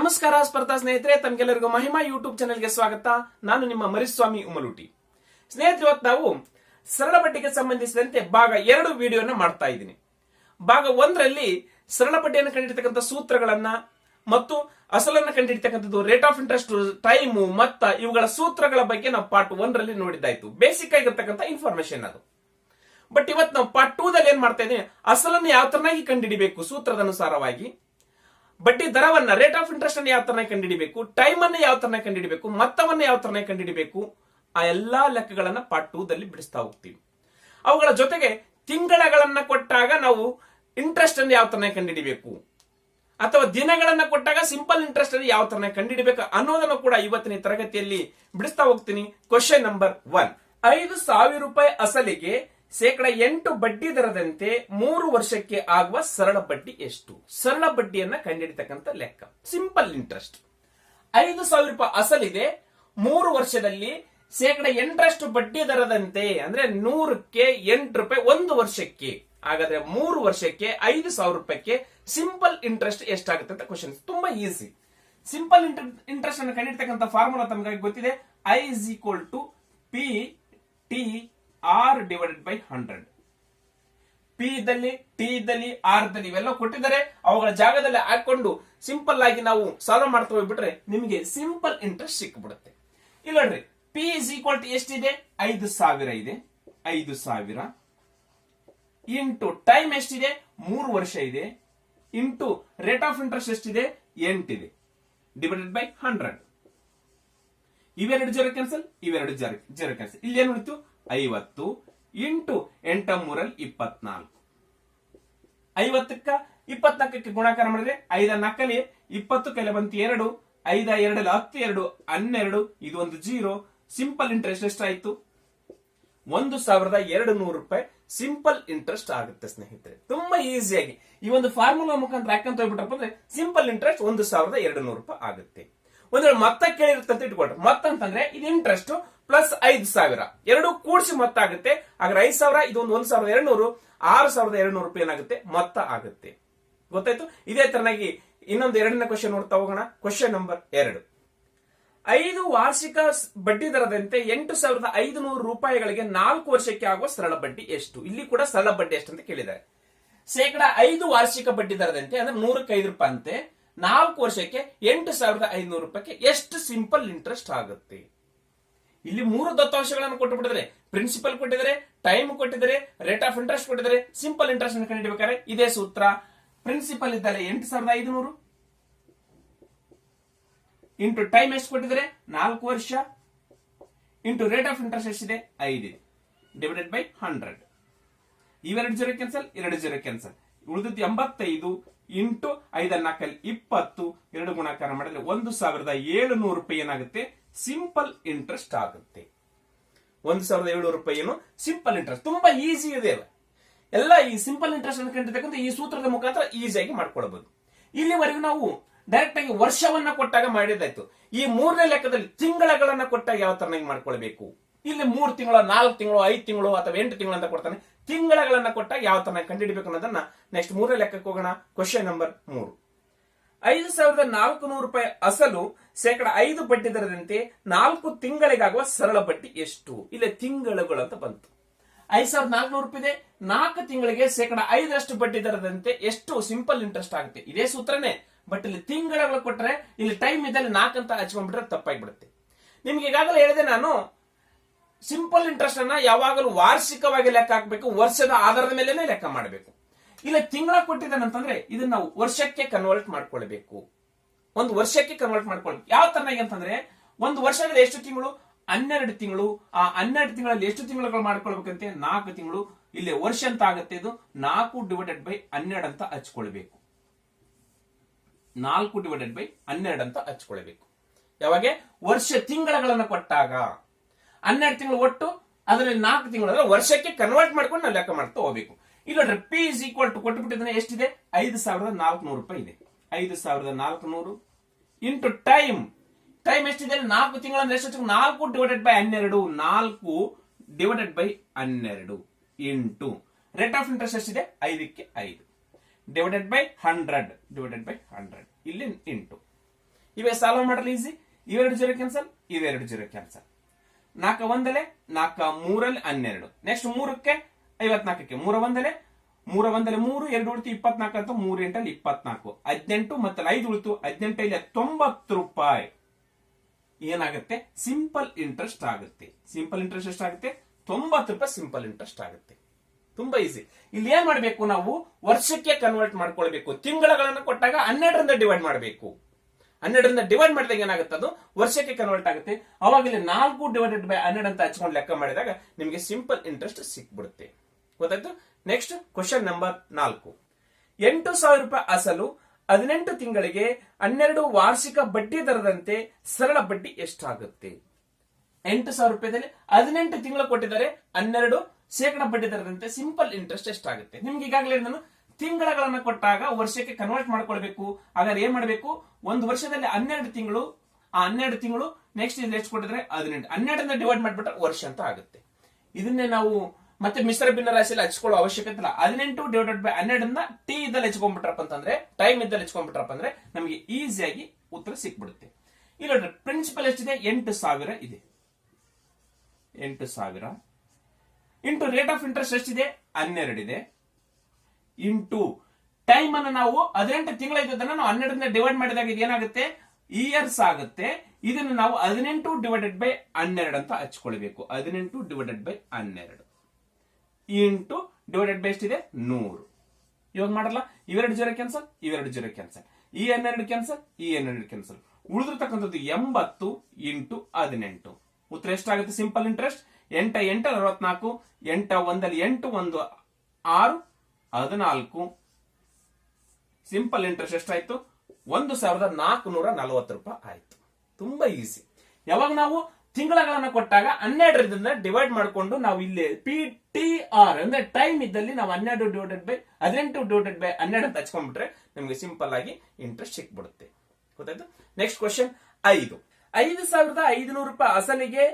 ನಮಸ್ಕಾರ ಸ್ಪರ್ಧಾ ಸ್ನೇಹಿತರೆ, ತಮಗೆಲ್ಲರಿಗೂ ಮಹಿಮಾ ಯೂಟ್ಯೂಬ್ ಚಾನೆಲ್ಗೆ ಸ್ವಾಗತ. ನಾನು ನಿಮ್ಮ ಮರಿಸ್ವಾಮಿ ಉಮಲೂಟಿ. ಸ್ನೇಹಿತರೆ, ಇವತ್ತು ನಾವು ಸರಳ ಬಡ್ಡಿಗೆ ಸಂಬಂಧಿಸಿದಂತೆ ಭಾಗ 2 ವಿಡಿಯೋನ ಮಾಡ್ತಾ ಇದ್ದೀನಿ. ಭಾಗ 1ರಲ್ಲಿ ಸರಳ ಬಡ್ಡಿಯನ್ನು ಕಂಡಿರ್ತಕ್ಕಂಥ ಸೂತ್ರಗಳನ್ನ ಮತ್ತು ಅಸಲನ್ನ ಕಂಡಿರ್ತಕ್ಕಂಥದ್ದು, ರೇಟ್ ಆಫ್ ಇಂಟ್ರೆಸ್ಟ್, ಟೈಮು ಮತ್ತ ಇವುಗಳ ಸೂತ್ರಗಳ ಬಗ್ಗೆ ನಾವು ಪಾರ್ಟ್ 1ರಲ್ಲಿ ನೋಡಿದ್ದಾಯ್ತು. ಬೇಸಿಕ್ ಆಗಿರ್ತಕ್ಕಂಥ ಇನ್ಫಾರ್ಮೇಶನ್ ಅದು. ಬಟ್ ಇವತ್ತು ನಾವು ಪಾರ್ಟ್ 2ದಲ್ಲಿ ಏನ್ ಮಾಡ್ತಾ ಇದ್ದೀವಿ, ಅಸಲನ್ನು ಯಾವ ತರನಾಗಿ ಕಂಡುಹಿಡಿಬೇಕು ಸೂತ್ರದ ಅನುಸಾರವಾಗಿ, ಬಡ್ಡಿ ದರವನ್ನ, ರೇಟ್ ಆಫ್ ಇಂಟ್ರೆಸ್ಟ್ ಅನ್ನು ಯಾವ ತರ ಕಂಡುಹಿಡಿಬೇಕು, ಟೈಮ್ ಅನ್ನು ಯಾವ ತರ ಕಂಡುಹಿಡಿಬೇಕು, ಮೊತ್ತವನ್ನ ಯಾವ ತರ ಕಂಡುಹಿಡಿಬೇಕು, ಆ ಎಲ್ಲಾ ಲೆಕ್ಕಗಳನ್ನ ಪಾರ್ಟ್ 2ದಲ್ಲಿ ಬಿಡಿಸ್ತಾ ಹೋಗ್ತೀವಿ. ಅವುಗಳ ಜೊತೆಗೆ ತಿಂಗಳಗಳನ್ನ ಕೊಟ್ಟಾಗ ನಾವು ಇಂಟ್ರೆಸ್ಟ್ ಅನ್ನು ಯಾವ ತರ ಕಂಡುಹಿಡಿಬೇಕು, ಅಥವಾ ದಿನಗಳನ್ನ ಕೊಟ್ಟಾಗ ಸಿಂಪಲ್ ಇಂಟ್ರೆಸ್ಟ್ ಅನ್ನು ಯಾವ ತರ ಕಂಡುಹಿಡಿಬೇಕು ಅನ್ನೋದನ್ನು ಕೂಡ ಇವತ್ತಿನ ತರಗತಿಯಲ್ಲಿ ಬಿಡಿಸ್ತಾ ಹೋಗ್ತೀನಿ. Question number 1. 5,000 ರೂಪಾಯಿ ಅಸಲಿಗೆ 8% ಬಡ್ಡಿ ದರದಂತೆ 3 ವರ್ಷಕ್ಕೆ ಆಗುವ ಸರಳ ಬಡ್ಡಿ ಎಷ್ಟು? ಸರಳ ಬಡ್ಡಿಯನ್ನ ಕಂಡುಹಿಡಿತಕ್ಕಂಥ ಲೆಕ್ಕ, ಸಿಂಪಲ್ ಇಂಟ್ರೆಸ್ಟ್. 5,000 ರೂಪಾಯಿ ಅಸಲಿದೆ, 3 ವರ್ಷದಲ್ಲಿ 8% ಬಡ್ಡಿ ದರದಂತೆ, ಅಂದ್ರೆ 100ಕ್ಕೆ 8 ರೂಪಾಯಿ 1 ವರ್ಷಕ್ಕೆ. ಹಾಗಾದ್ರೆ 3 ವರ್ಷಕ್ಕೆ 5,000 ರೂಪಾಯಿಗೆ ಸಿಂಪಲ್ ಇಂಟ್ರೆಸ್ಟ್ ಎಷ್ಟಾಗುತ್ತೆ ಅಂತ ಕ್ವಶನ್. ತುಂಬಾ ಈಸಿ. ಸಿಂಪಲ್ ಇಂಟ್ರೆಸ್ಟ್ ಅನ್ನು ಕಂಡುಹಿಡಿತಕ್ಕಂಥ ಫಾರ್ಮುಲಾ ತಮಗೆ ಗೊತ್ತಿದೆ. I = P R divided by 100. P ಇದ್ದಲ್ಲಿ, ಟಿ ಇದ್ದಲ್ಲಿ, ಆರ್ ಇದ್ದಲ್ಲಿ ಇವೆಲ್ಲ ಕೊಟ್ಟಿದ್ದಾರೆ. ಅವುಗಳ ಜಾಗದಲ್ಲಿ ಹಾಕೊಂಡು ಸಿಂಪಲ್ ಆಗಿ ನಾವು ಸಾಲ್ವ್ ಮಾಡ್ತಾ ಹೋಗ್ಬಿಟ್ರೆ ನಿಮಗೆ ಸಿಂಪಲ್ ಇಂಟ್ರೆಸ್ಟ್ ಸಿಕ್ಬಿಡುತ್ತೆ. ಇಲ್ಲ ನೋಡ್ರಿ, ಪಿ = ಎಷ್ಟಿದೆ? 5,000 ಇದೆ. 5,000 ಇಂಟು ಟೈಮ್ ಎಷ್ಟಿದೆ? 3 ವರ್ಷ ಇದೆ. ಇಂಟು ರೇಟ್ ಆಫ್ ಇಂಟ್ರೆಸ್ಟ್ ಎಷ್ಟಿದೆ? 8 ಇದೆ. Divided by 100. ಇವೆರಡು ಜೀರೋ ಕ್ಯಾನ್ಸಲ್, ಇವೆರಡು ಜೀರೋ ಕ್ಯಾನ್ಸಲ್. ಇಲ್ಲಿ ಏನು ಉಳಿತು? 50 ಇಂಟು 8 3 24. 50ಕ್ಕ 24ಕ್ಕೆ ಗುಣಾಕಾರ ಮಾಡಿದ್ರೆ 5 4 20 ಕೈಲ ಬಂತು 2, 5 2 10 2 12. ಇದು ಒಂದು ಜೀರೋ. ಸಿಂಪಲ್ ಇಂಟ್ರೆಸ್ಟ್ ಎಷ್ಟಾಯ್ತು? 1,200 ರೂಪಾಯಿ ಸಿಂಪಲ್ ಇಂಟ್ರೆಸ್ಟ್ ಆಗುತ್ತೆ ಸ್ನೇಹಿತರೆ. ತುಂಬಾ ಈಸಿಯಾಗಿ ಈ ಒಂದು ಫಾರ್ಮುಲಾ ಮುಖಾಂತರ ಹಾಕಂತ ಹೋಗ್ಬಿಟ್ರಪ್ಪ ಅಂದ್ರೆ ಸಿಂಪಲ್ ಇಂಟ್ರೆಸ್ಟ್ 1,200 ರೂಪಾಯಿ ಆಗುತ್ತೆ. ಒಂದ್ ವೇಳೆ ಮೊತ್ತ ಕೇಳಿರ್ತಂತ ಇಟ್ಕೊಳ್ರಿ. ಮೊತ್ತ ಅಂತಂದ್ರೆ ಇದು ಇಂಟ್ರೆಸ್ಟ್ ಪ್ಲಸ್ 5,000 ಎರಡು ಕೂಡಿಸಿ ಮೊತ್ತ ಆಗುತ್ತೆ. ಹಾಗಾದ್ರೆ 5,000 ಇದೊಂದು 1,200, 6,200 ರೂಪಾಯಿ ಏನಾಗುತ್ತೆ? ಮೊತ್ತ ಆಗುತ್ತೆ. ಗೊತ್ತಾಯ್ತು? ಇದೇ ತರನಾಗಿ ಇನ್ನೊಂದು 2ನೇ ಕ್ವಶನ್ ನೋಡ್ತಾ ಹೋಗೋಣ. Question number 2. 5 ವಾರ್ಷಿಕ ಬಡ್ಡಿ ದರದಂತೆ 8,500 ರೂಪಾಯಿಗಳಿಗೆ 4 ವರ್ಷಕ್ಕೆ ಆಗುವ ಸರಳ ಬಡ್ಡಿ ಎಷ್ಟು? ಇಲ್ಲಿ ಕೂಡ ಸರಳ ಬಡ್ಡಿ ಎಷ್ಟು ಅಂತ ಕೇಳಿದ್ದಾರೆ. 5% ವಾರ್ಷಿಕ ಬಡ್ಡಿ ದರದಂತೆ ಅಂದ್ರೆ 100ಕ್ಕೆ 5 ರೂಪಾಯಿ ಅಂತೆ 4 ವರ್ಷಕ್ಕೆ 8,500 ರೂಪಾಯಿಗೆ ಎಷ್ಟು ಸಿಂಪಲ್ ಇಂಟ್ರೆಸ್ಟ್ ಆಗುತ್ತೆ? ಇಲ್ಲಿ 3 ದತ್ತಾಂಶಗಳನ್ನು ಕೊಟ್ಟು ಬಿಟ್ಟಿದ್ದಾರೆ. ಪ್ರಿನ್ಸಿಪಲ್ ಕೊಟ್ಟಿದ್ದಾರೆ, ಟೈಮ್ ಕೊಟ್ಟಿದ್ದಾರೆ, ರೇಟ್ ಆಫ್ ಇಂಟ್ರೆಸ್ಟ್ ಕೊಟ್ಟಿದ್ದಾರೆ. ಸಿಂಪಲ್ ಇಂಟ್ರೆಸ್ಟ್ ಅನ್ನು ಕಂಡುಹಿಡಿಯಬೇಕಾದ್ರೆ ಇದೇ ಸೂತ್ರ. ಪ್ರಿನ್ಸಿಪಲ್ ಇದ್ದರೆ 8,500 ಇಂಟು ಟೈಮ್ ಎಷ್ಟು ಕೊಟ್ಟಿದ್ದಾರೆ? 4 ವರ್ಷ ಇಂಟು ರೇಟ್ ಆಫ್ ಇಂಟ್ರೆಸ್ಟ್ ಎಷ್ಟಿದೆ? 5 ಡಿವೈಡೆಡ್ ಬೈ 100. ಇವೆರಡು ಜೀರೋ ಕ್ಯಾನ್ಸಲ್, 2 ಜೀರೋ ಕ್ಯಾನ್ಸಲ್. ಉಳಿದದ್ದು 85 ಇಂಟು 5 4 20, 2 ಗುಣಾಕಾರ ಮಾಡಿದ್ರೆ 1,700 ರೂಪಾಯಿ ಏನಾಗುತ್ತೆ? ಸಿಂಪಲ್ ಇಂಟ್ರೆಸ್ಟ್ ಆಗುತ್ತೆ. 1,700 ರೂಪಾಯಿ ಏನು ಸಿಂಪಲ್ ಇಂಟ್ರೆಸ್ಟ್. ತುಂಬಾ ಈಸಿ ಇದೆ ಎಲ್ಲ. ಈ ಸಿಂಪಲ್ ಇಂಟ್ರೆಸ್ಟ್ ಅನ್ನು ಕಂಡಿರ್ತಕ್ಕಂಥ ಈ ಸೂತ್ರದ ಮುಖಾಂತರ ಈಸಿಯಾಗಿ ಮಾಡ್ಕೊಳ್ಬಹುದು. ಇಲ್ಲಿವರೆಗೂ ನಾವು ಡೈರೆಕ್ಟ್ ಆಗಿ ವರ್ಷವನ್ನ ಕೊಟ್ಟಾಗ ಮಾಡಿದಾಯ್ತು. ಈ 3ನೇ ಲೆಕ್ಕದಲ್ಲಿ ತಿಂಗಳಗಳನ್ನ ಕೊಟ್ಟಾಗ ಯಾವ ತರನಾಗಿ ಮಾಡ್ಕೊಳ್ಬೇಕು. ಇಲ್ಲಿ 3 ತಿಂಗಳು, 4 ತಿಂಗಳು, 5 ತಿಂಗಳು ಅಥವಾ 8 ತಿಂಗಳು ಅಂತ ಕೊಡ್ತಾನೆ. ತಿಂಗಳಗಳನ್ನ ಕೊಟ್ಟಾಗ ಯಾವ ತರ ಕಂಡುಹಿಡಿಬೇಕು ಅನ್ನೋದನ್ನ ನೆಕ್ಸ್ಟ್ 3ನೇ ಲೆಕ್ಕಕ್ಕೆ ಹೋಗೋಣ. Question number 3. 5,400 ರೂಪಾಯಿ ಅಸಲು 5% ಬಡ್ಡಿ ದರದಂತೆ 4 ತಿಂಗಳಿಗಾಗುವ ಸರಳ ಬಡ್ಡಿ ಎಷ್ಟು? ಇಲ್ಲಿ ತಿಂಗಳುಗಳು ಅಂತ ಬಂತು. 5,400 ರೂಪಾಯಿ ಇದೆ, 4 ತಿಂಗಳಿಗೆ 5% ಬಡ್ಡಿ ದರದಂತೆ ಎಷ್ಟು ಸಿಂಪಲ್ ಇಂಟ್ರೆಸ್ಟ್ ಆಗುತ್ತೆ? ಇದೇ ಸೂತ್ರನೇ. ಬಟ್ ಇಲ್ಲಿ ತಿಂಗಳು ಕೊಟ್ಟರೆ ಇಲ್ಲಿ ಟೈಮ್ ಇದ್ದಲ್ಲಿ 4 ಅಂತ ಹಚ್ಕೊಂಡ್ಬಿಟ್ರೆ ತಪ್ಪಾಗಿಬಿಡುತ್ತೆ. ನಿಮ್ಗೆ ಈಗಾಗಲೇ ಹೇಳಿದೆ ನಾನು, ಸಿಂಪಲ್ ಇಂಟ್ರೆಸ್ಟ್ ಅನ್ನ ಯಾವಾಗಲೂ ವಾರ್ಷಿಕವಾಗಿ ಲೆಕ್ಕ ಹಾಕಬೇಕು, ವರ್ಷದ ಆಧಾರದ ಮೇಲೆ ಲೆಕ್ಕ ಮಾಡಬೇಕು. ಇಲ್ಲ ತಿಂಗಳ ಕೊಟ್ಟಿದ್ದಾನಂತಂದ್ರೆ ಇದನ್ನ ನಾವು ವರ್ಷಕ್ಕೆ ಕನ್ವರ್ಟ್ ಮಾಡ್ಕೊಳ್ಬೇಕು. ಒಂದು ವರ್ಷಕ್ಕೆ ಕನ್ವರ್ಟ್ ಮಾಡ್ಕೊಳ್ಬೇಕು. ಯಾವ ತರನಾಗಿ ಅಂತಂದ್ರೆ, ಒಂದು ವರ್ಷದಲ್ಲಿ ಎಷ್ಟು ತಿಂಗಳು? 12 ತಿಂಗಳು. ಆ 12 ತಿಂಗಳಲ್ಲಿ ಎಷ್ಟು ತಿಂಗಳುಗಳು ಮಾಡ್ಕೊಳ್ಬೇಕಂತೆ? 4 ತಿಂಗಳು. ಇಲ್ಲಿ ವರ್ಷ ಅಂತ ಆಗುತ್ತೆ. ಇದು 4 ಡಿವೈಡೆಡ್ ಬೈ 12 ಅಂತ ಹಚ್ಕೊಳ್ಬೇಕು. 4 ಡಿವೈಡೆಡ್ ಬೈ 12 ಅಂತ ಹಚ್ಕೊಳ್ಬೇಕು. ಯಾವಾಗ? ವರ್ಷ ತಿಂಗಳನ್ನ ಕೊಟ್ಟಾಗ 12 ತಿಂಗಳು ಒಟ್ಟು, ಅದರಲ್ಲಿ 4 ತಿಂಗಳು ಅಂದ್ರೆ ವರ್ಷಕ್ಕೆ ಕನ್ವರ್ಟ್ ಮಾಡ್ಕೊಂಡು ನಾವು ಲೆಕ್ಕ ಮಾಡ್ತಾ ಹೋಗ್ಬೇಕು. ಇಲ್ಲ ಪಿ = ಕೊಟ್ಟುಬಿಟ್ಟಿದ್ದಾನೆ. ಎಷ್ಟಿದೆ? 5,400 ರೂಪಾಯಿ ಇದೆ. 5,400 ಇಂಟು ಟೈಮ್. ಟೈಮ್ ಎಷ್ಟಿದೆ? 4 ತಿಂಗಳು ಅಂದ್ರೆ ಎಷ್ಟು? 4 divided by 12. 4 divided by 12 into rate of interest ಎಷ್ಟಿದೆ? 5ಕ್ಕೆ 5 ಡಿವೈಡೆಡ್ ಬೈ 100 ಡಿವೈಡೆಡ್ ಬೈ 100. ಇಲ್ಲಿ ಇಂಟು ಇವೇ ಸಾಲ್ವ್ ಮಾಡಲು ಈಸಿ. ಇವೆರಡು ಜೀರೋ ಕ್ಯಾನ್ಸಲ್, ಇವೆರಡು ಜೀರೋ ಕ್ಯಾನ್ಸಲ್. 4 ಒಂದಲೆ 4 3 12. ನೆಕ್ಸ್ಟ್ 3ಕ್ಕೆ 54ಕ್ಕೆ 3 ಒಂದಲೆ 3 ಒಂದಲೆ 3 2 ಉಳಿತು 24 ಅಂತ 3 8 24. 18 ಮತ್ತೆ 5 ಉಳಿತು 18 90 ರೂಪಾಯಿ ಏನಾಗುತ್ತೆ ಸಿಂಪಲ್ ಇಂಟ್ರೆಸ್ಟ್ ಆಗುತ್ತೆ. ಸಿಂಪಲ್ ಇಂಟ್ರೆಸ್ಟ್ ಎಷ್ಟಾಗುತ್ತೆ 90 ರೂಪಾಯಿ ಸಿಂಪಲ್ ಇಂಟ್ರೆಸ್ಟ್ ಆಗುತ್ತೆ. ತುಂಬಾ ಈಸಿ. ಇಲ್ಲಿ ಏನ್ ಮಾಡಬೇಕು ನಾವು ವರ್ಷಕ್ಕೆ ಕನ್ವರ್ಟ್ ಮಾಡ್ಕೊಳ್ಬೇಕು. ತಿಂಗಳಗಳನ್ನು ಕೊಟ್ಟಾಗ 12ರಿಂದ ಡಿವೈಡ್ ಮಾಡಬೇಕು. 12ರಿಂದ ಡಿವೈಡ್ ಮಾಡಿದಾಗ ಏನಾಗುತ್ತೆ ಅದು ವರ್ಷಕ್ಕೆ ಕನ್ವರ್ಟ್ ಆಗುತ್ತೆ. ಅವಾಗ ಇಲ್ಲಿ 4 ಡಿವೈಡೆಡ್ ಬೈ 12 ಅಂತ ಹಚ್ಕೊಂಡು ಲೆಕ್ಕ ಮಾಡಿದಾಗ ನಿಮಗೆ ಸಿಂಪಲ್ ಇಂಟ್ರೆಸ್ಟ್ ಸಿಕ್ಬಿಡುತ್ತೆ. ಗೊತ್ತಾಯ್ತು. Next question number 4. 8,000 ರೂಪಾಯಿ ಅಸಲು 18 ತಿಂಗಳಿಗೆ 12 ವಾರ್ಷಿಕ ಬಡ್ಡಿ ದರದಂತೆ ಸರಳ ಬಡ್ಡಿ ಎಷ್ಟಾಗುತ್ತೆ? 8,000 ರೂಪಾಯಿದಲ್ಲಿ 18 ತಿಂಗಳು ಕೊಟ್ಟಿದ್ದಾರೆ, 12 ಶೇಕಡ ಬಡ್ಡಿ ದರದಂತೆ ಸಿಂಪಲ್ ಇಂಟ್ರೆಸ್ಟ್ ಎಷ್ಟಾಗುತ್ತೆ? ನಿಮ್ಗೆ ಈಗಾಗಲೇ ನಾನು ತಿಂಗಳಗಳನ್ನು ಕೊಟ್ಟಾಗ ವರ್ಷಕ್ಕೆ ಕನ್ವರ್ಟ್ ಮಾಡ್ಕೊಳ್ಬೇಕು. ಹಾಗಾದ್ರೆ ಏನ್ ಮಾಡಬೇಕು, ಒಂದು ವರ್ಷದಲ್ಲಿ 12 ತಿಂಗಳು, ಆ 12 ತಿಂಗಳು ನೆಕ್ಸ್ಟ್ ಇದು ಎಷ್ಟು ಕೊಟ್ಟಿದ್ರೆ 18, 12ರಿಂದ ಡಿವೈಡ್ ಮಾಡ್ಬಿಟ್ರೆ ವರ್ಷ ಅಂತ ಆಗುತ್ತೆ. ಇದನ್ನೇ ನಾವು ಮತ್ತೆ ಮಿಶ್ರ ಭಿನ್ನ ರಾಶಿಯಲ್ಲಿ ಹಚ್ಕೊಳ್ಳೋ ಅವಶ್ಯಕತೆ ಇಲ್ಲ. 18 ಡಿವೈಡೆಡ್ ಬೈ 12ನ್ನ ಟಿ ಇದ್ದಲ್ಲಿ ಹಚ್ಕೊಂಡ್ಬಿಟ್ರಪ್ಪ ಅಂತಂದ್ರೆ, ಟೈಮ್ ಇದ್ದಲ್ಲಿ ಹಚ್ಕೊಂಡ್ಬಿಟ್ರಪ್ಪ ಅಂದ್ರೆ ನಮಗೆ ಈಸಿಯಾಗಿ ಉತ್ತರ ಸಿಕ್ಬಿಡುತ್ತೆ. ಇಲ್ಲಿ ನೋಡ್ರಿ ಪ್ರಿನ್ಸಿಪಲ್ ಎಷ್ಟಿದೆ 8,000 ಇದೆ. 8,000 ಇಂಟು ರೇಟ್ ಆಫ್ ಇಂಟ್ರೆಸ್ಟ್ ಎಷ್ಟಿದೆ 12 ಇದೆ. ಇಂಟು ಟೈಮ್ ಅನ್ನು ನಾವು 18 ತಿಂಗಳ ಇದ್ದದನ್ನ ನಾವು 12ರಿಂದ ಡಿವೈಡ್ ಮಾಡಿದಾಗ ಇದು ಏನಾಗುತ್ತೆ ಇಯರ್ಸ್ ಆಗುತ್ತೆ. ಇದನ್ನು ನಾವು 18 ಡಿವೈಡೆಡ್ ಬೈ 12 ಅಂತ ಹಚ್ಕೊಳ್ಬೇಕು. 18 divided by 12 into divided by ಎಷ್ಟಿದೆ 100. ಇವಾಗ ಮಾಡಲ್ಲ, ಇವೆರಡು ಜೀರೋ ಕ್ಯಾನ್ಸಲ್, ಇವೆರಡು ಜೀರೋ ಕ್ಯಾನ್ಸಲ್, ಈ 12 ಕ್ಯಾನ್ಸಲ್, ಈ 12 ಕ್ಯಾನ್ಸಲ್. ಉಳಿದಿರ್ತಕ್ಕಂಥದ್ದು 80 ಇಂಟು 18. ಉತ್ತರ ಎಷ್ಟಾಗುತ್ತೆ ಸಿಂಪಲ್ ಇಂಟ್ರೆಸ್ಟ್ 8 8 64, 8 ಒಂದಲ್ಲಿ 8 1 6 14. ಸಿಂಪಲ್ ಇಂಟ್ರೆಸ್ಟ್ ಎಷ್ಟಾಯ್ತು 1,440 ರೂಪಾಯಿ ಆಯ್ತು. ತುಂಬಾ ಈಸಿ. ಯಾವಾಗ ನಾವು ತಿಂಗಳಗಳನ್ನು ಕೊಟ್ಟಾಗ 12ರಿಂದ ಡಿವೈಡ್ ಮಾಡಿಕೊಂಡು ನಾವು ಇಲ್ಲಿ ಪಿ ಟಿ ಆರ್ ಅಂದ್ರೆ ಟೈಮ್ ಇದ್ದಲ್ಲಿ ನಾವು 12 ಡಿವೈಡೆಡ್ ಬೈ 18 ಡಿವೈಡೆಡ್ ಬೈ 12 ಅಂತ ಹಚ್ಕೊಂಡ್ಬಿಟ್ರೆ ನಮಗೆ ಸಿಂಪಲ್ ಆಗಿ ಇಂಟ್ರೆಸ್ಟ್ ಸಿಕ್ಬಿಡುತ್ತೆ. ಗೊತ್ತಾಯ್ತು. Next question 5. 5,500 ರೂಪಾಯಿ ಅಸಲಿಗೆ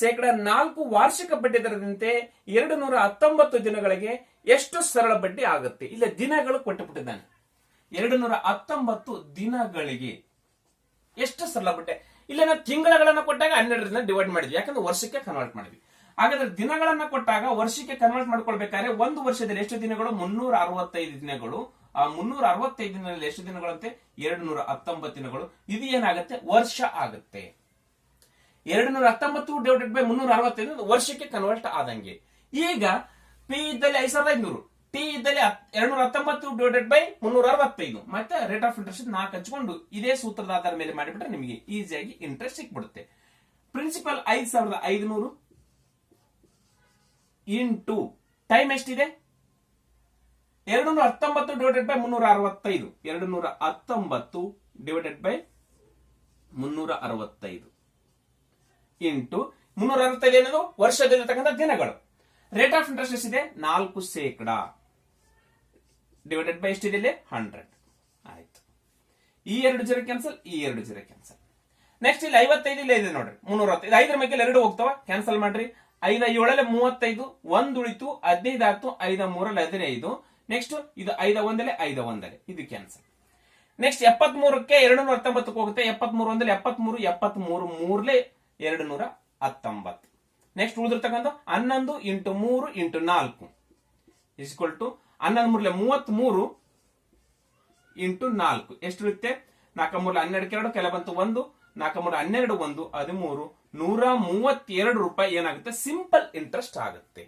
ಶೇಕಡ 4 ವಾರ್ಷಿಕ ಬಡ್ಡಿ ದರದಂತೆ 219 ದಿನಗಳಿಗೆ ಎಷ್ಟು ಸರಳ ಬಡ್ಡಿ ಆಗುತ್ತೆ? ಇಲ್ಲ ದಿನಗಳು ಕೊಟ್ಟುಬಿಟ್ಟಿದ್ದಾನೆ. 219 ದಿನಗಳಿಗೆ ಎಷ್ಟು ಸರಳ ಬಡ್ಡಿ? ಇಲ್ಲ ನಾವು ತಿಂಗಳಗಳನ್ನು ಕೊಟ್ಟಾಗ 12ರಿಂದ ಡಿವೈಡ್ ಮಾಡಿದ್ವಿ, ಯಾಕಂದ್ರೆ ವರ್ಷಕ್ಕೆ ಕನ್ವರ್ಟ್ ಮಾಡಿದ್ವಿ. ಹಾಗಾದ್ರೆ ದಿನಗಳನ್ನ ಕೊಟ್ಟಾಗ ವರ್ಷಕ್ಕೆ ಕನ್ವರ್ಟ್ ಮಾಡ್ಕೊಳ್ಬೇಕಾದ್ರೆ ಒಂದು ವರ್ಷದಲ್ಲಿ ಎಷ್ಟು ದಿನಗಳು 365 ದಿನಗಳು. ಆ 365 ದಿನದಲ್ಲಿ ಎಷ್ಟು ದಿನಗಳಂತೆ 219 ದಿನಗಳು. ಇದು ಏನಾಗುತ್ತೆ ವರ್ಷ ಆಗುತ್ತೆ. 219 ಡಿವೈಡೆಡ್ ಬೈ 365 ವರ್ಷಕ್ಕೆ ಕನ್ವರ್ಟ್ ಆದಂಗೆ. ಈಗ ಪಿ ಇದ್ದಲ್ಲಿ 5,500, ಟಿ ಇದ್ದಲ್ಲಿ 219 ಡಿವೈಡೆಡ್ ಬೈ 365 ಮತ್ತೆ ರೇಟ್ ಆಫ್ ಇಂಟ್ರೆಸ್ಟ್ 4 ಹಚ್ಕೊಂಡು ಇದೇ ಸೂತ್ರದ ಆಧಾರದ ಮೇಲೆ ಮಾಡಿಬಿಟ್ರೆ ನಿಮಗೆ ಈಸಿಯಾಗಿ ಇಂಟ್ರೆಸ್ಟ್ ಸಿಕ್ಬಿಡುತ್ತೆ. ಪ್ರಿನ್ಸಿಪಲ್ 5,500 ಇಂಟು ಟೈಮ್ ಎಷ್ಟಿದೆ 219 divided by 365. 219 divided by 365 into 365 ಏನದು ವರ್ಷದಲ್ಲಿರ್ತಕ್ಕಂಥ ದಿನಗಳು. ರೇಟ್ ಆಫ್ ಇಂಟ್ರೆಸ್ಟ್ ಎಷ್ಟಿದೆ 4% ಡಿವೈಡೆಡ್ ಬೈ ಎಷ್ಟಿದೆ 100. ಆಯ್ತು. ಈ 2 ಜೀರೋ ಕ್ಯಾನ್ಸಲ್, ಈ 2 ಜೀರೋ ಕ್ಯಾನ್ಸಲ್. ನೆಕ್ಸ್ಟ್ ಇಲ್ಲಿ 55 ಇಲ್ಲ ಇದೆ ನೋಡ್ರಿ 365. 5ರ ಮೇಲೆ 2 ಹೋಗ್ತಾವ, ಕ್ಯಾನ್ಸಲ್ ಮಾಡ್ರಿ. 5 7 35, 1 ಉಳಿತು 15 ಆಯ್ತು. 5 3 15. ನೆಕ್ಸ್ಟ್ ಇದು 5 1 5 1 ಇದು ಕ್ಯಾನ್ಸಲ್. ನೆಕ್ಸ್ಟ್ 73ಕ್ಕೆ 219 ಹೋಗುತ್ತೆ. 73 1 73, 73 3 219. ನೆಕ್ಸ್ಟ್ ಉಳಿದಿರ್ತಕ್ಕಂಥ 11 into 3 into 4 is equal to 11 3 33 into 4 ಎಷ್ಟು ಇರುತ್ತೆ 4 3 12 2 ಕೆಲ ಬಂತು 1, 4 3 12 1 13, 132 ರೂಪಾಯಿ ಏನಾಗುತ್ತೆ ಸಿಂಪಲ್ ಇಂಟ್ರೆಸ್ಟ್ ಆಗುತ್ತೆ.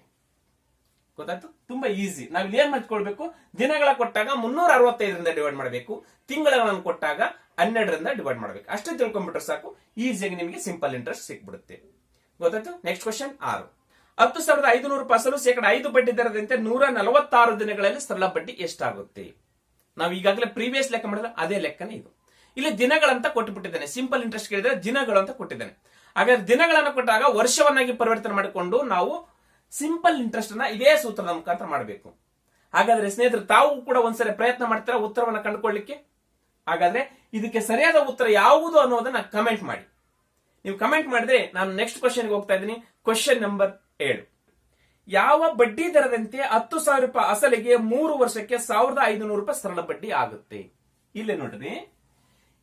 ಗೊತ್ತಾಯ್ತು. ತುಂಬಾ ಈಸಿ. ನಾವು ಇಲ್ಲಿ ಏನ್ ಮಾಡ್ಕೊಳ್ಬೇಕು, ದಿನಗಳ ಕೊಟ್ಟಾಗ 365ರಿಂದ ಡಿವೈಡ್ ಮಾಡಬೇಕು, ತಿಂಗಳನ್ನು ಕೊಟ್ಟಾಗ 12ರಿಂದ ಡಿವೈಡ್ ಮಾಡಬೇಕು. ಅಷ್ಟೇ ತಿಳ್ಕೊಂಡ್ಬಿಟ್ರೆ ಸಾಕು, ಈಸಿಯಾಗಿ ನಿಮಗೆ ಸಿಂಪಲ್ ಇಂಟ್ರೆಸ್ಟ್ ಸಿಕ್ಬಿಡುತ್ತೆ. ಗೊತ್ತಾಯ್ತು. Next question 6. 10,500 ರೂಪಾಯಿ ಅಸಲು ಶೇಕಡ 5 ಬಡ್ಡಿ ದರದಂತೆ 146 ದಿನಗಳಲ್ಲಿ ಸರಳ ಬಡ್ಡಿ ಎಷ್ಟಾಗುತ್ತೆ? ನಾವು ಈಗಾಗಲೇ ಪ್ರೀವಿಯಸ್ ಲೆಕ್ಕ ಮಾಡಿದ್ರೆ ಅದೇ ಲೆಕ್ಕನೇ ಇದು. ಇಲ್ಲಿ ದಿನಗಳಂತ ಕೊಟ್ಟುಬಿಟ್ಟಿದ್ದಾನೆ. ಸಿಂಪಲ್ ಇಂಟ್ರೆಸ್ಟ್ ಕೇಳಿದ್ರೆ ದಿನಗಳು ಅಂತ ಕೊಟ್ಟಿದ್ದಾನೆ. ಹಾಗಾದ್ರೆ ದಿನಗಳನ್ನು ಕೊಟ್ಟಾಗ ವರ್ಷವನ್ನಾಗಿ ಪರಿವರ್ತನೆ ಮಾಡಿಕೊಂಡು ನಾವು ಸಿಂಪಲ್ ಇಂಟ್ರೆಸ್ಟ್ ಅನ್ನ ಇದೇ ಸೂತ್ರದ ಮುಖಾಂತರ ಮಾಡಬೇಕು. ಹಾಗಾದ್ರೆ ಸ್ನೇಹಿತರು ತಾವು ಕೂಡ ಒಂದ್ಸರಿ ಪ್ರಯತ್ನ ಮಾಡ್ತಾರ ಉತ್ತರವನ್ನು ಕಂಡುಕೊಳ್ಳಿಕ್ಕೆ. ಹಾಗಾದ್ರೆ ಇದಕ್ಕೆ ಸರಿಯಾದ ಉತ್ತರ ಯಾವುದು ಅನ್ನೋದನ್ನ ಕಮೆಂಟ್ ಮಾಡಿ. ನೀವು ಕಮೆಂಟ್ ಮಾಡಿದ್ರೆ ನಾನು ನೆಕ್ಸ್ಟ್ ಕ್ವಶನ್ಗೆ ಹೋಗ್ತಾ ಇದ್ದೀನಿ. Question number 7. ಯಾವ ಬಡ್ಡಿ ದರದಂತೆ 10,000 ರೂಪಾಯಿ ಅಸಲಿಗೆ 3 ವರ್ಷಕ್ಕೆ 1,500 ರೂಪಾಯಿ ಸರಳ ಬಡ್ಡಿ ಆಗುತ್ತೆ? ಇಲ್ಲೇ ನೋಡ್ರಿ,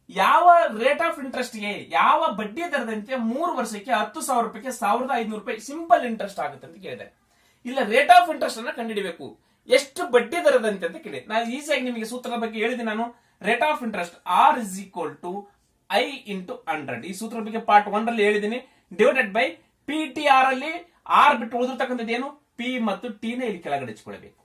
ಯಾವ ರೇಟ್ ಆಫ್ ಇಂಟ್ರೆಸ್ಟ್ಗೆ ಯಾವ ಬಡ್ಡಿ ದರದಂತೆ 3 ವರ್ಷಕ್ಕೆ 10,000 ರೂಪಾಯಿಗೆ 1,500 ರೂಪಾಯಿ ಸಿಂಪಲ್ ಇಂಟ್ರೆಸ್ಟ್ ಆಗುತ್ತೆ ಅಂತ ಕೇಳಿದೆ. ಇಲ್ಲ ರೇಟ್ ಆಫ್ ಇಂಟ್ರೆಸ್ಟ್ ಅನ್ನ ಕಂಡುಹಿಡಬೇಕು, ಎಷ್ಟು ಬಡ್ಡಿ ದರದಂತೆ ಅಂತ ಕೇಳಿ. ನಾನು ಈಸಿಯಾಗಿ ನಿಮಗೆ ಸೂತ್ರದ ಬಗ್ಗೆ ಹೇಳಿದೆ. ನಾನು rate of interest R is equal to I into 100 ಈ ಸೂತ್ರದ ಬಗ್ಗೆ ಪಾರ್ಟ್ 1 ರಲ್ಲಿ ಹೇಳಿದ್ದೀನಿ. Divided by P T R ಅಲ್ಲಿ ಆರ್ ಬಿಟ್ಟು ಉಳಿದಿರ್ತಕ್ಕಂಥದ್ದು ಏನು, ಪಿ ಮತ್ತು ಟಿ ನ ಇಲ್ಲಿ ಕೆಳಗಡೆ ಹಚ್ಕೊಳ್ಬೇಕು.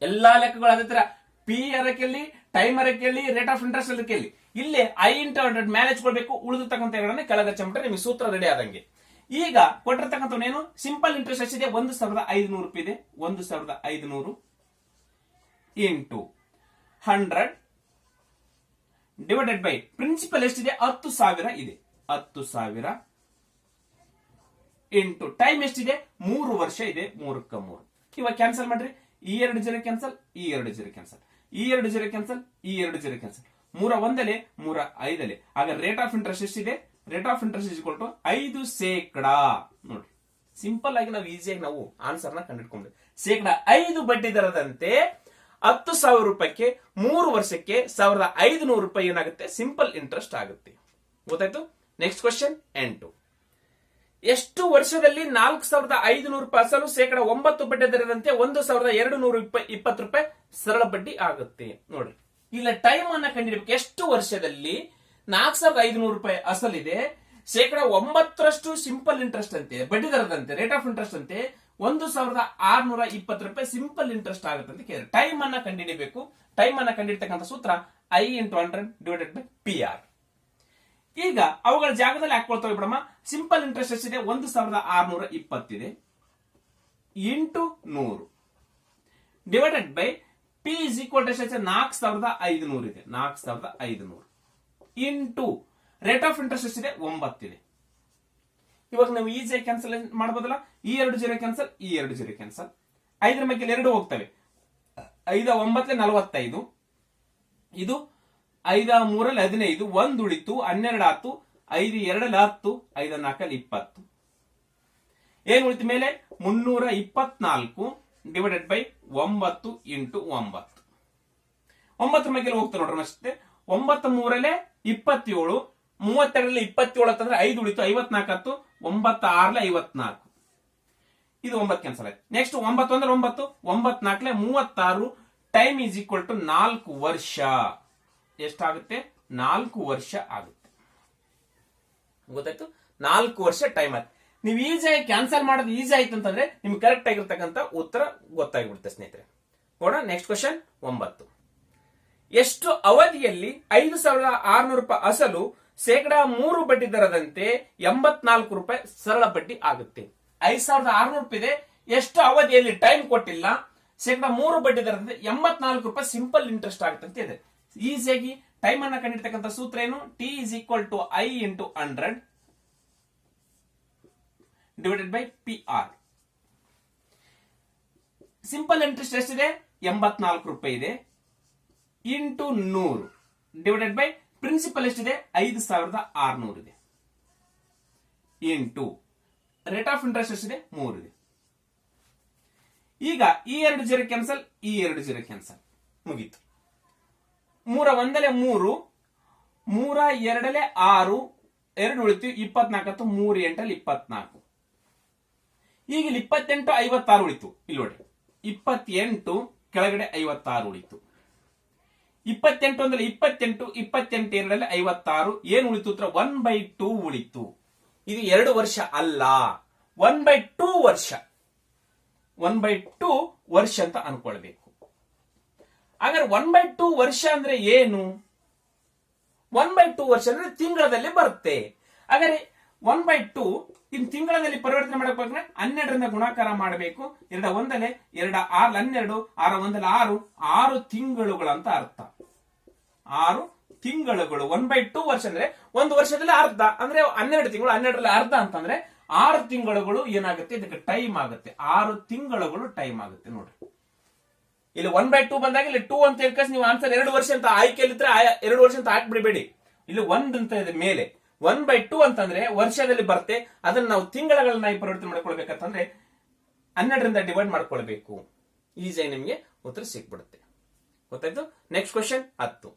ಎಲ್ಲಾ ಲೆಕ್ಕಗಳು ಅದೇ ತರ ಪಿ ಅರಕೆಯಲ್ಲಿ ಟೈಮ್ ಅರಕೆಯಲ್ಲಿ ರೇಟ್ ಆಫ್ ಇಂಟ್ರೆಸ್ಟ್ ಅದಕ್ಕೆಲ್ಲಿ ಇಲ್ಲಿ ಐ ಇಂಟು 100 ಮ್ಯಾನೇಜ್ ಕೊಡ್ಬೇಕು. ಉಳಿದಿರ್ತಕ್ಕಂಥ ಎರಡನ್ನ ಕೆಳಗೆ ಹಚ್ಚಿಬಿಟ್ರೆ ನಿಮಗೆ ಸೂತ್ರ ರೆಡಿ ಆದಂಗೆ. ಈಗ ಕೊಟ್ಟಿರ್ತಕ್ಕಂಥವನೇನು ಸಿಂಪಲ್ ಇಂಟ್ರೆಸ್ಟ್ ಎಷ್ಟಿದೆ, 1,500 ರೂಪಾಯಿ ಇದೆ. 1,500 ಇಂಟು 100 ಡಿವೈಡೆಡ್ ಬೈ ಪ್ರಿನ್ಸಿಪಲ್ ಎಷ್ಟಿದೆ, 10,000 ಇದೆ. 10,000 ಇಂಟು ಟೈಮ್ ಎಷ್ಟಿದೆ, 3 ವರ್ಷ ಇದೆ. 3ಕ್ಕೆ 3 ಇವಾಗ ಕ್ಯಾನ್ಸಲ್ ಮಾಡ್ರಿ. ಈ 2 0 ಕ್ಯಾನ್ಸಲ್, ಈ 2 0 ಕ್ಯಾನ್ಸಲ್, ಈ 2 0 ಕ್ಯಾನ್ಸಲ್, ಈ 2 0 ಕ್ಯಾನ್ಸಲ್. 3 1 3 5 ಆಗ ರೇಟ್ ಆಫ್ ಇಂಟ್ರೆಸ್ಟ್ ಎಷ್ಟಿದೆ, ರೇಟ್ ಆಫ್ ಇಂಟ್ರೆಸ್ಟ್ ಇಸ್ 5%. ನೋಡ್ರಿ, ಸಿಂಪಲ್ ಆಗಿ ನಾವು ಈಸಿಯಾಗಿ ನಾವು ಆನ್ಸರ್ ನ ಕಂಡುಹಿಡ್ಕೊಂಡ್ವಿ. 5% ಬಡ್ಡಿ ದರದಂತೆ 10,000 ರೂಪಾಯಿಗೆ 3 ವರ್ಷಕ್ಕೆ 1,500 ರೂಪಾಯಿ ಏನಾಗುತ್ತೆ, ಸಿಂಪಲ್ ಇಂಟ್ರೆಸ್ಟ್ ಆಗುತ್ತೆ. ಗೊತ್ತಾಯ್ತು. Next question 8. ಎಷ್ಟು ವರ್ಷದಲ್ಲಿ 4,500 ರೂಪಾಯಿ ಅಸಲು 9% ಬಡ್ಡಿ ದರದಂತೆ 1,220 ರೂಪಾಯಿ ಸರಳ ಬಡ್ಡಿ ಆಗುತ್ತೆ. ನೋಡ್ರಿ, ಇಲ್ಲ ಟೈಮ್ ಅನ್ನ ಕಂಡಿಡ್ಬೇಕು. ಎಷ್ಟು ವರ್ಷದಲ್ಲಿ 4,500 ರೂಪಾಯಿ ಅಸಲಿದೆ, 9% ಸಿಂಪಲ್ ಇಂಟ್ರೆಸ್ಟ್ ಅಂತೆ, ಬಡ್ಡಿ ದರದಂತೆ ರೇಟ್ ಆಫ್ ಇಂಟ್ರೆಸ್ಟ್ ಅಂತೆ 1,620 ರೂಪಾಯಿ ಸಿಂಪಲ್ ಇಂಟ್ರೆಸ್ಟ್ ಆಗುತ್ತೆ ಅಂತ ಕೇಳಿದ್ರೆ ಟೈಮ್ ಅನ್ನ ಕಂಡುಹಿಡಿಬೇಕು. ಟೈಮ್ ಅನ್ನ ಕಂಡುಹಿಡ್ತಕ್ಕಂಥ ಸೂತ್ರ I into 100 divided by P R. ಈಗ ಅವುಗಳ ಜಾಗದಲ್ಲಿ ಹಾಕೊಳ್ತೇವೆ ಬಿಡಮ್ಮ. ಸಿಂಪಲ್ ಇಂಟ್ರೆಸ್ಟ್ ಎಷ್ಟಿದೆ, 1,620 ಇದೆ into 100 divided by P is equal to ಎಷ್ಟು, 4,500 ಇದೆ. 4,500 ಇಂಟು ರೇಟ್ ಆಫ್ ಇಂಟ್ರೆಸ್ಟ್ ಎಷ್ಟಿದೆ, 9 ಇದೆ. ಇವಾಗ ನಾವು ಈಸಿಯಾಗಿ ಕ್ಯಾನ್ಸಲ್ ಮಾಡಬಹುದಲ್ಲ. ಈ 2 0 ಕ್ಯಾನ್ಸಲ್, ಈ 2 0 ಕ್ಯಾನ್ಸಲ್. 5ರ ಮೇಲೆ 2 ಹೋಗ್ತವೆ. 5 9 45. ಇದು 5 3 15. 1 ಉಳಿತು, 12 ಆತು. 5 2 10, 5 4 20. ಏನ್ ಉಳಿತು ಮೇಲೆ 324 ಡಿವೈಡೆಡ್ ಬೈ 9 ಇಂಟು 9. 9 ಮೇಲೆ ಹೋಗ್ತಾರೆ ನೋಡ್ರಿ ಅಷ್ಟೇ. 9 3 27, 32 27 ಅಂತಂದ್ರೆ 5 ಉಳಿತು. 54 9 6 54. ಇದು 9 ಕ್ಯಾನ್ಸಲ್ ಆಯ್ತು. Next 9 1 9, 9 4 36. Time is equal to 4 ವರ್ಷ. ಎಷ್ಟಾಗುತ್ತೆ, 4 ವರ್ಷ ಆಗುತ್ತೆ. ಗೊತ್ತಾಯ್ತು, 4 ವರ್ಷ ಟೈಮ್ ಆಯ್ತು. ನೀವು ಈಸಿಯಾಗಿ ಕ್ಯಾನ್ಸಲ್ ಮಾಡೋದು ಈಸಿ ಆಯ್ತು ಅಂತಂದ್ರೆ ನಿಮ್ಗೆ ಕರೆಕ್ಟ್ ಆಗಿರ್ತಕ್ಕಂಥ ಉತ್ತರ ಗೊತ್ತಾಗ್ಬಿಡುತ್ತೆ ಸ್ನೇಹಿತರೆ. ನೋಡೋಣ ನೆಕ್ಸ್ಟ್ ಕ್ವಶನ್ 9. ಎಷ್ಟು ಅವಧಿಯಲ್ಲಿ 5,600 ರೂಪಾಯಿ ಅಸಲು 3% ಬಡ್ಡಿ ದರದಂತೆ 84 ರೂಪಾಯಿ ಸರಳ ಬಡ್ಡಿ ಆಗುತ್ತೆ. 5,600 ರೂಪಾಯಿ ಇದೆ. ಎಷ್ಟು ಅವಧಿಯಲ್ಲಿ ಟೈಮ್ ಕೊಟ್ಟಿಲ್ಲ, 3% ಬಡ್ಡಿ ದರದಂತೆ 84 ರೂಪಾಯಿ ಸಿಂಪಲ್ ಇಂಟ್ರೆಸ್ಟ್ ಆಗುತ್ತೆ ಅಂತ ಇದೆ. ಈಸಿಯಾಗಿ ಟೈಮ್ ಅನ್ನ ಕಂಡಿರ್ತಕ್ಕಂಥ ಸೂತ್ರ ಏನು, T is equal to I into 100 divided by P R. Simple interest ಎಷ್ಟಿದೆ, 84 ರೂಪಾಯಿ ಇದೆ ಇಂಟು 100 ಡಿವೈಡೆಡ್ ಬೈ ಪ್ರಿನ್ಸಿಪಲ್ ಎಷ್ಟಿದೆ, 5,600 ಇದೆ ಇಂಟು ರೇಟ್ ಆಫ್ ಇಂಟ್ರೆಸ್ಟ್ ಎಷ್ಟಿದೆ, 3 ಇದೆ. ಈಗ ಈ 2 0 ಕ್ಯಾನ್ಸಲ್, ಈ 2 0 ಕ್ಯಾನ್ಸಲ್, ಮುಗೀತು. 3 1 3, 3 2 6, 2 ಉಳಿತು. 24 3 8 24. ಈಗ ಇಲ್ಲಿ 28 56 ಉಳಿತು. ಇಲ್ಲಿ ನೋಡಿ 28 ಕೆಳಗಡೆ 56 ಉಳಿತು. 28 ಅಂದ್ರೆ 28, 28 2 56. ಏನು ಉಳಿತು ಉತ್ತರ 1/2 ಉಳಿತು. ಇದು 2 ವರ್ಷ ಅಲ್ಲ, 1/2 ವರ್ಷ. 1/2 ವರ್ಷ ಅಂತ ಅನ್ಕೊಳ್ಬೇಕು. ಹಾಗಾದ್ರೆ 1/2 ವರ್ಷ ಅಂದ್ರೆ ಏನು, 1/2 ವರ್ಷ ಅಂದ್ರೆ ತಿಂಗಳಲ್ಲಿ ಬರುತ್ತೆ. ಹಾಗಾದ್ರೆ 1/2 ಇನ್ ತಿಂಗಳಲ್ಲಿ ಪರಿವರ್ತನೆ ಮಾಡಬೇಕಾದ್ರೆ 12ರಿಂದ ಗುಣಾಕಾರ ಮಾಡಬೇಕು. 2 1 2 6 12, 6 1 6, 6 ತಿಂಗಳುಗಳಂತ ಅರ್ಥ. 6 ತಿಂಗಳುಗಳು. 1/2 ವರ್ಷ ಅಂದ್ರೆ 1 ವರ್ಷದಲ್ಲಿ ಅರ್ಧ ಅಂದ್ರೆ 12 ತಿಂಗಳು. 12ರಲ್ಲಿ ಅರ್ಧ ಅಂತಂದ್ರೆ 6 ತಿಂಗಳುಗಳು ಏನಾಗುತ್ತೆ, ಇದಕ್ಕೆ ಟೈಮ್ ಆಗುತ್ತೆ. 6 ತಿಂಗಳುಗಳು ಟೈಮ್ ಆಗುತ್ತೆ. ನೋಡ್ರಿ, ಇಲ್ಲಿ 1/2 ಬಂದಾಗ ಇಲ್ಲಿ 2 ಅಂತ ಹೇಳ್ಕಸ್ ನೀವು ಆನ್ಸರ್ 2 ವರ್ಷ ಅಂತ ಆಯ್ಕೆಯಲ್ಲಿದ್ರೆ 2 ವರ್ಷ ಅಂತ ಹಾಕ್ಬಿಡಬೇಡಿ. ಇಲ್ಲಿ 1 ಅಂತ ಇದೆ ಮೇಲೆ. 1/2 ಅಂತಂದ್ರೆ ವರ್ಷದಲ್ಲಿ ಬರುತ್ತೆ. ಅದನ್ನ ನಾವು ತಿಂಗಳನ್ನ ಪರಿವರ್ತನೆ ಮಾಡ್ಕೊಳ್ಬೇಕಂತಂದ್ರೆ 12ರಿಂದ ಡಿವೈಡ್ ಮಾಡ್ಕೊಳ್ಬೇಕು. ಈಸಿಯಾಗಿ ನಿಮಗೆ ಉತ್ತರ ಸಿಕ್ಬಿಡುತ್ತೆ. ಗೊತ್ತಾಯ್ತು. Next question 10.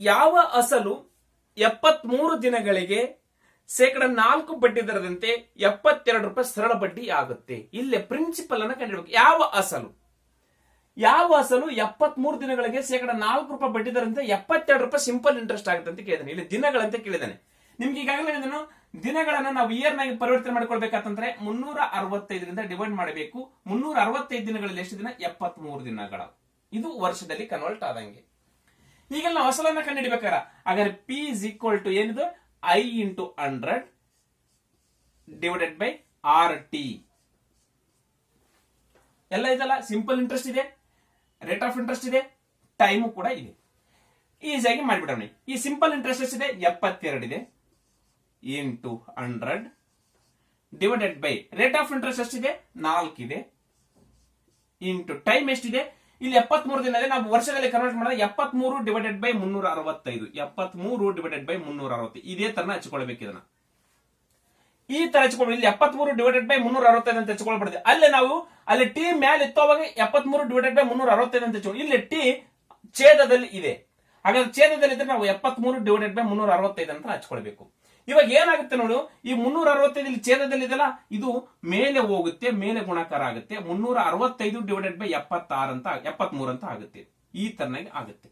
ಯಾವ ಅಸಲು 73 ದಿನಗಳಿಗೆ ಶೇಕಡ 4 ಬಡ್ಡಿ ದರದಂತೆ 72 ರೂಪಾಯಿ ಸರಳ ಬಡ್ಡಿ ಆಗುತ್ತೆ. ಇಲ್ಲೇ ಪ್ರಿನ್ಸಿಪಲ್ ಅನ್ನ ಕಂಡುಹಿಡಬೇಕು. ಯಾವ ಅಸಲು 73 ದಿನಗಳಿಗೆ ಶೇಕಡ 4 ರೂಪಾಯಿ ಬಡ್ಡಿ ದರದಂತೆ 72 ರೂಪಾಯಿ ಸಿಂಪಲ್ ಇಂಟ್ರೆಸ್ಟ್ ಆಗುತ್ತೆ ಅಂತ ಕೇಳಿದಾನೆ. ಇಲ್ಲಿ ದಿನಗಳಂತ ಕೇಳಿದಾನೆ. ನಿಮ್ಗೆ ಈಗಾಗಲೇ ಹೇಳಿದನು, ದಿನಗಳನ್ನ ನಾವು ಇಯರ್ ನಾಗಿ ಪರಿವರ್ತನೆ ಮಾಡ್ಕೊಳ್ಬೇಕಂತಂದ್ರೆ 365ರಿಂದ ಡಿವೈಡ್ ಮಾಡಬೇಕು. 365 ದಿನಗಳಲ್ಲಿ ಎಷ್ಟು ದಿನ? 73 ದಿನಗಳ. ಇದು ವರ್ಷದಲ್ಲಿ ಕನ್ವರ್ಟ್ ಆದಂಗೆ. ಈಗ ನಾವು ಅಸಲನ್ನ ಕಂಡುಹಿಡಬೇಕಾರ ಹಾಗಾದ್ರೆ ಪಿ ಇಸ್ ಈಕ್ವಲ್ ಟು ಏನಿದು? I into 100 divided by RT. ಎಲ್ಲ ಇದಲ್ಲ, ಸಿಂಪಲ್ ಇಂಟ್ರೆಸ್ಟ್ ಇದೆ, ರೇಟ್ ಆಫ್ ಇಂಟ್ರೆಸ್ಟ್ ಇದೆ, ಟೈಮು ಕೂಡ ಇದೆ. ಈಸಿಯಾಗಿ ಮಾಡಿಬಿಡೋಣ. ಈ ಸಿಂಪಲ್ ಇಂಟ್ರೆಸ್ಟ್ ಎಷ್ಟಿದೆ? 72 ಇದೆ into 100 divided by rate of interest ಎಷ್ಟಿದೆ? 4 ಇದೆ ಇಂಟು ಟೈಮ್ ಎಷ್ಟಿದೆ? ಇಲ್ಲಿ 73 ದಿನ ಇದೆ. ನಾವು ವರ್ಷದಲ್ಲಿ ಕನ್ವರ್ಟ್ ಮಾಡಿದ್ರೆ 73 ಡಿವೈಡೆಡ್ ಬೈ 365. 73 divided by 360. ಇದೇ ತರ ಹಚ್ಕೊಳ್ಬೇಕು. ಇದನ್ನ ಈ ತರ ಹಚ್ಕೊಳ್ಬೇಕು. ಇಲ್ಲಿ 73 ಡಿವೈಡೆಡ್ ಬೈ 365 ಅಂತ ಹಚ್ಕೊಳ್ಬಾರ್ದು. ಅಲ್ಲಿ ಟಿ ಮ್ಯಾಲ ಇತ್ತೋವಾಗ 73 ಡಿವೈಡೆಡ್ ಬೈ 365 ಅಂತ ಹಚ್ಕೊಂಡು, ಇಲ್ಲಿ ಟಿ ಛೇದದಲ್ಲಿ ಇದೆ. ಹಾಗಾದ್ರೆ ಛೇದದಲ್ಲಿ ಇದ್ರೆ ನಾವು 73 ಡಿವೈಡೆಡ್ ಬೈ 365 ಅಂತ ಹಚ್ಕೊಳ್ಬೇಕು. ಇವಾಗ ಏನಾಗುತ್ತೆ ನೋಡು, ಈ 365 ಇಲ್ಲಿ ಛೇದದಲ್ಲಿ ಇದೆಲ್ಲ, ಇದು ಮೇಲೆ ಹೋಗುತ್ತೆ, ಮೇಲೆ ಗುಣಾಕಾರ ಆಗುತ್ತೆ. 365 ಡಿವೈಡೆಡ್ ಬೈ 73 ಅಂತ ಆಗುತ್ತೆ. ಈ ತರನಾಗಿ ಆಗುತ್ತೆ.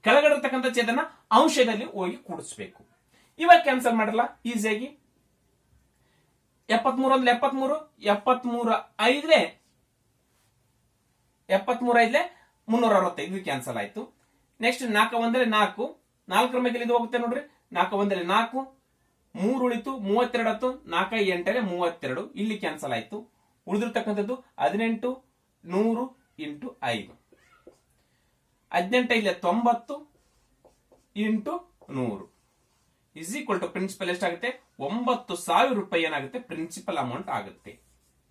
ಕೆಳಗಡೆ ಇರ್ತಕ್ಕಂಥ ಛೇದನ ಅಂಶದಲ್ಲಿ ಹೋಗಿ ಕೂಡಿಸ್ಬೇಕು. ಇವಾಗ ಕ್ಯಾನ್ಸಲ್ ಮಾಡಲ್ಲ ಈಸಿಯಾಗಿ. 73 ಅಂದ್ರೆ 73, 73 5 365 ಇದು ಕ್ಯಾನ್ಸಲ್ ಆಯ್ತು. ನೆಕ್ಸ್ಟ್ 4 ಒಂದ್ರೆ 4, 4 ಮೇಲೆ ಇದು ಹೋಗುತ್ತೆ ನೋಡ್ರಿ. 4 ಒಂದ್ರೆ 4, 3 ಉಳಿತು, 32 ಆಯ್ತು, 4 8 32. ಇಲ್ಲಿ ಕ್ಯಾನ್ಸಲ್ ಆಯ್ತು. ಉಳಿದಿರ್ತಕ್ಕಂಥದ್ದು 18 100 ಇಂಟು 5. 18 ಇಲ್ಲಿ 90 into 100 is equal to principal ಎಷ್ಟಾಗುತ್ತೆ? 9,000 ರೂಪಾಯಿ ಏನಾಗುತ್ತೆ? ಪ್ರಿನ್ಸಿಪಲ್ ಅಮೌಂಟ್ ಆಗುತ್ತೆ.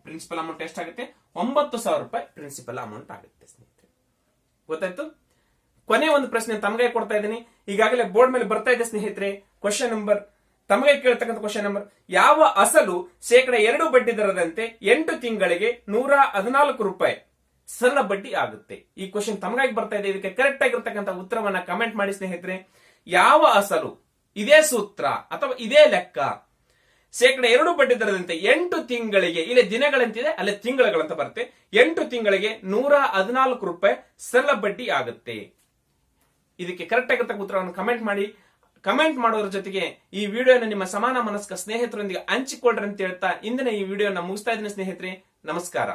ಪ್ರಿನ್ಸಿಪಲ್ ಅಮೌಂಟ್ ಎಷ್ಟಾಗುತ್ತೆ? 9,000 ರೂಪಾಯಿ ಪ್ರಿನ್ಸಿಪಲ್ ಅಮೌಂಟ್ ಆಗುತ್ತೆ ಸ್ನೇಹಿತರೆ. ಗೊತ್ತಾಯ್ತು? ಕೊನೆ ಒಂದು ಪ್ರಶ್ನೆ ತಮಗೆ ಕೊಡ್ತಾ ಇದ್ದೀನಿ. ಈಗಾಗಲೇ ಬೋರ್ಡ್ ಮೇಲೆ ಬರ್ತಾ ಇದೆ ಸ್ನೇಹಿತರೆ. ಕ್ವಶನ್ ನಂಬರ್ ತಮಗೆ ಕೇಳ್ತಕ್ಕಂಥ ಕ್ವಶನ್ ನಂಬರ್, ಯಾವ ಅಸಲು ಶೇಕಡ 2 ಬಡ್ಡಿ ದರದಂತೆ 8 ತಿಂಗಳಿಗೆ 114 ರೂಪಾಯಿ ಸರಳ ಬಡ್ಡಿ ಆಗುತ್ತೆ? ಈ ಕ್ವಶನ್ ತಮಗಾಗಿ ಬರ್ತಾ ಇದೆ. ಇದಕ್ಕೆ ಕರೆಕ್ಟ್ ಆಗಿರ್ತಕ್ಕಂಥ ಉತ್ತರವನ್ನ ಕಮೆಂಟ್ ಮಾಡಿ ಸ್ನೇಹಿತರೆ. ಯಾವ ಅಸಲು ಇದೇ ಸೂತ್ರ ಅಥವಾ ಇದೇ ಲೆಕ್ಕ ಶೇಕಡ 2 ಬಡ್ಡಿ ದರದಂತೆ 8 ತಿಂಗಳಿಗೆ, ಇಲ್ಲಿ ದಿನಗಳಂತಿದೆ ಅಲ್ಲಿ ತಿಂಗಳುಗಳಂತ ಬರುತ್ತೆ, 8 ತಿಂಗಳಿಗೆ 114 ರೂಪಾಯಿ ಸರಳ ಬಡ್ಡಿ ಆಗುತ್ತೆ. ಇದಕ್ಕೆ ಕರೆಕ್ಟ್ ಆಗಿರ್ತಕ್ಕಂಥ ಉತ್ತರವನ್ನು ಕಮೆಂಟ್ ಮಾಡಿ. ಕಮೆಂಟ್ ಮಾಡೋದ್ರ ಜೊತೆಗೆ ಈ ವಿಡಿಯೋನ ನಿಮ್ಮ ಸಮಾನ ಮನಸ್ಕ ಸ್ನೇಹಿತರೊಂದಿಗೆ ಹಂಚಿಕೊಳ್ಳ್ರಿ ಅಂತ ಹೇಳ್ತಾ ಇಂದಿನ ಈ ವಿಡಿಯೋನ ಮುಗಿಸ್ತಾ ಇದ್ದೀನಿ ಸ್ನೇಹಿತರೆ. ನಮಸ್ಕಾರ.